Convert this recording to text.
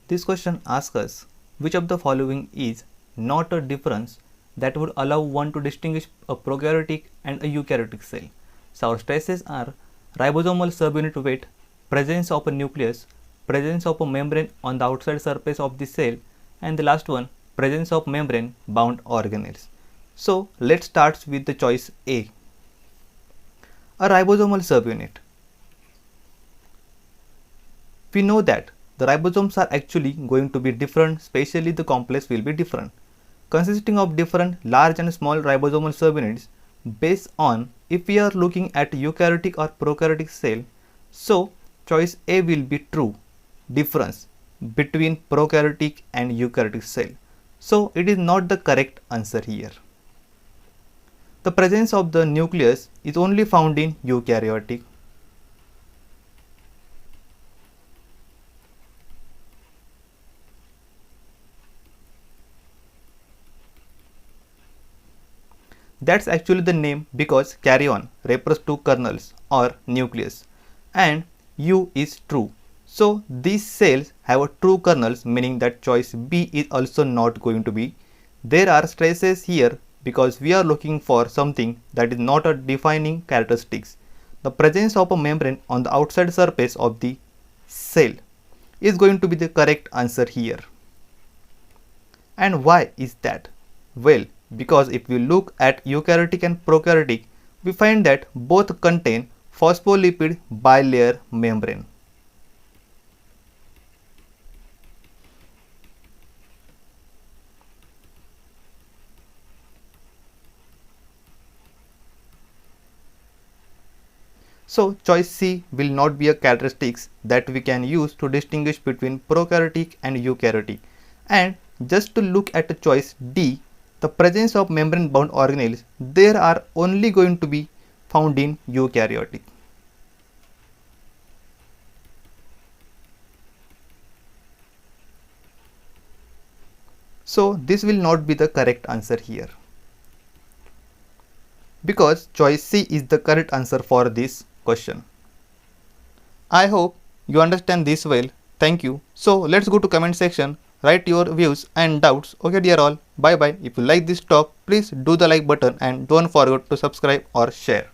This question asks us which of the following is not a difference that would allow one to distinguish a prokaryotic and a eukaryotic cell. So our stresses are ribosomal subunit weight, presence of a nucleus, presence of a membrane on the outside surface of the cell, and the last one, presence of membrane bound organelles. So let's start with the choice A. A ribosomal subunit. We know that the ribosomes are actually going to be different, especially the complex will be different, consisting of different large and small ribosomal subunits based on if we are looking at eukaryotic or prokaryotic cell. So choice A will be true, difference between prokaryotic and eukaryotic cell. So it is not the correct answer here. The presence of the nucleus is only found in eukaryotic. That's actually the name because karyon refers to kernels or nucleus and U is true. So these cells have a true kernels, meaning that choice B is also not going to be. There are stresses here because we are looking for something that is not a defining characteristics. The presence of a membrane on the outside surface of the cell is going to be the correct answer here. And why is that? Well, because if we look at eukaryotic and prokaryotic, we find that both contain phospholipid bilayer membrane. So choice C will not be a characteristics that we can use to distinguish between prokaryotic and eukaryotic. And just to look at the choice D, the presence of membrane bound organelles, there are only going to be found in eukaryotic. So this will not be the correct answer here, because choice C is the correct answer for this question. I hope you understand this well. Thank you. So let's go to comment section. Write your views and doubts. Okay dear all, bye bye. If you like this talk, please do the like button and don't forget to subscribe or share.